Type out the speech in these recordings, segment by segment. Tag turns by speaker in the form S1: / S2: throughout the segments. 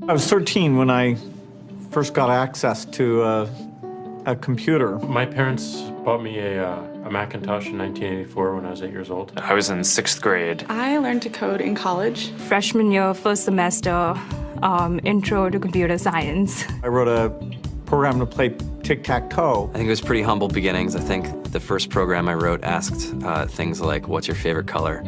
S1: I was 13 when I first got access to a computer.
S2: My parents bought me a Macintosh in 1984 when I was 8 years old.
S3: I was in 6th grade.
S4: I learned to code in college.
S5: Freshman year, first semester, intro to computer science.
S1: I wrote a program to play tic-tac-toe.
S6: I think it was pretty humble beginnings. I think the first program I wrote asked things like, what's your favorite color?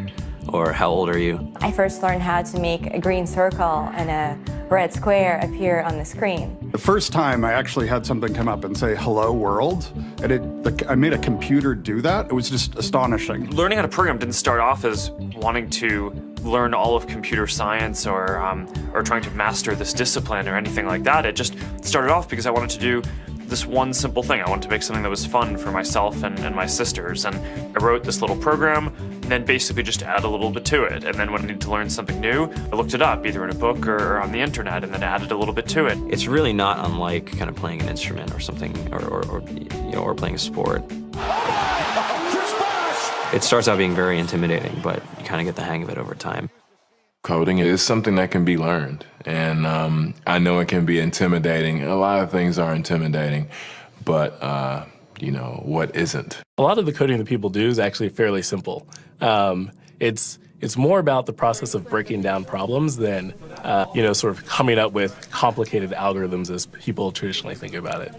S6: Or how old are you?
S7: I first learned how to make a green circle and a red square appear on the screen.
S8: The first time I actually had something come up and say, hello world, and I made a computer do that. It was just astonishing.
S3: Learning how to program didn't start off as wanting to learn all of computer science or trying to master this discipline or anything like that. It just started off because I wanted to do this one simple thing. I wanted to make something that was fun for myself and my sisters. And I wrote this little program and then basically just add a little bit to it. And then when I needed to learn something new, I looked it up either in a book or on the internet and then added a little bit to it.
S6: It's really not unlike kind of playing an instrument or something, or playing a sport. It starts out being very intimidating, but you kind of get the hang of it over time.
S9: Coding is something that can be learned, and I know it can be intimidating. A lot of things are intimidating, but what isn't?
S2: A lot of the coding that people do is actually fairly simple. It's more about the process of breaking down problems than, sort of coming up with complicated algorithms as people traditionally think about it.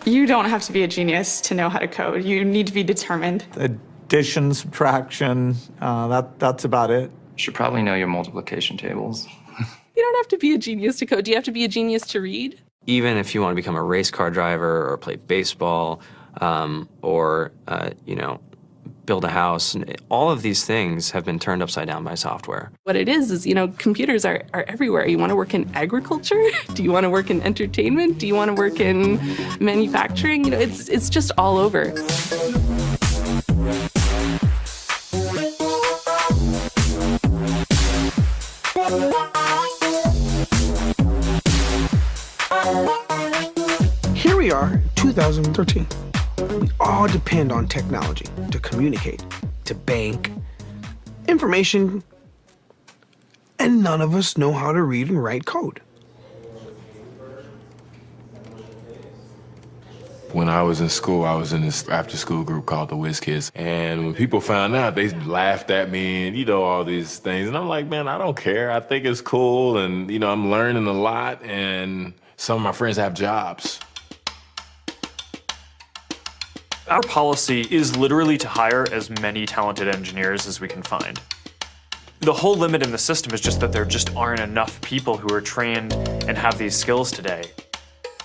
S4: You don't have to be a genius to know how to code. You need to be determined.
S1: Addition, subtraction, that's about it.
S3: You should probably know your multiplication tables.
S10: You don't have to be a genius to code. Do you have to be a genius to read?
S6: Even if you want to become a race car driver or play baseball or build a house, all of these things have been turned upside down by software.
S10: What it is, computers are everywhere. You want to work in agriculture? Do you want to work in entertainment? Do you want to work in manufacturing? It's just all over.
S11: Here we are, 2013. We all depend on technology to communicate, to bank, information, and none of us know how to read and write code.
S9: When I was in school, I was in this after-school group called the Whiz Kids. And when people found out, they laughed at me and, all these things. And I'm like, man, I don't care. I think it's cool. And, I'm learning a lot. And some of my friends have jobs.
S3: Our policy is literally to hire as many talented engineers as we can find. The whole limit in the system is just that there just aren't enough people who are trained and have these skills today.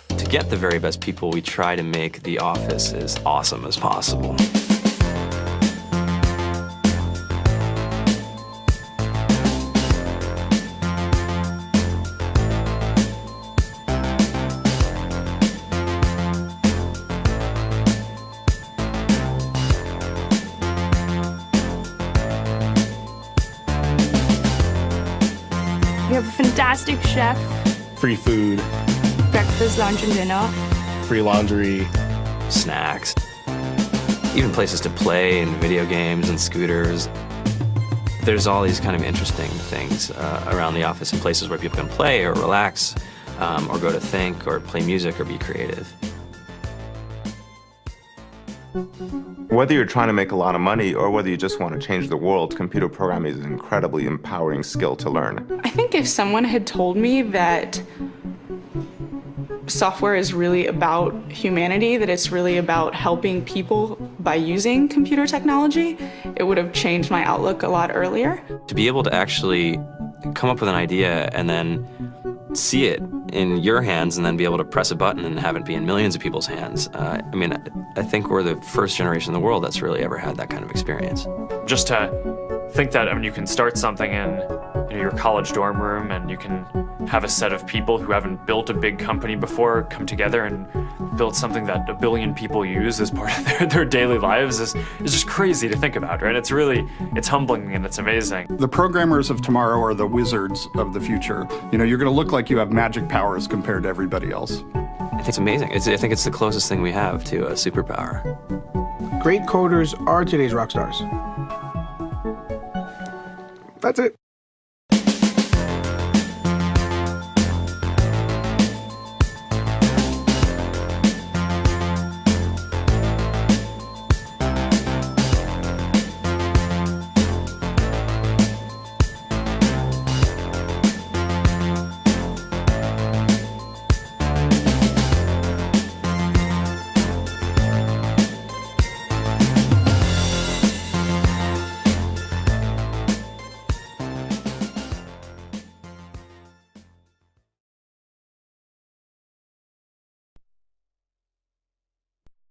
S6: To get the very best people, we try to make the office as awesome as possible.
S5: We have a fantastic chef,
S2: Free food,
S5: breakfast, lunch, and dinner.
S2: free laundry,
S6: snacks, even places to play and video games and scooters. There's all these kind of interesting things around the office and places where people can play or relax or go to think or play music or be creative.
S12: Whether you're trying to make a lot of money or whether you just want to change the world, computer programming is an incredibly empowering skill to learn.
S4: I think if someone had told me that software is really about humanity, that it's really about helping people by using computer technology, it would have changed my outlook a lot earlier.
S6: To be able to actually come up with an idea and then see it in your hands and then be able to press a button and have it be in millions of people's hands. I think we're the first generation in the world that's really ever had that kind of experience.
S3: Just to think that you can start something in your college dorm room and you can have a set of people who haven't built a big company before come together and build something that 1 billion people use as part of their daily lives is just crazy to think about, right? It's humbling and it's amazing.
S8: The programmers of tomorrow are the wizards of the future. You're going to look like you have magic powers compared to everybody else.
S6: I think it's amazing. I think it's the closest thing we have to a superpower.
S11: Great coders are today's rock stars. That's it.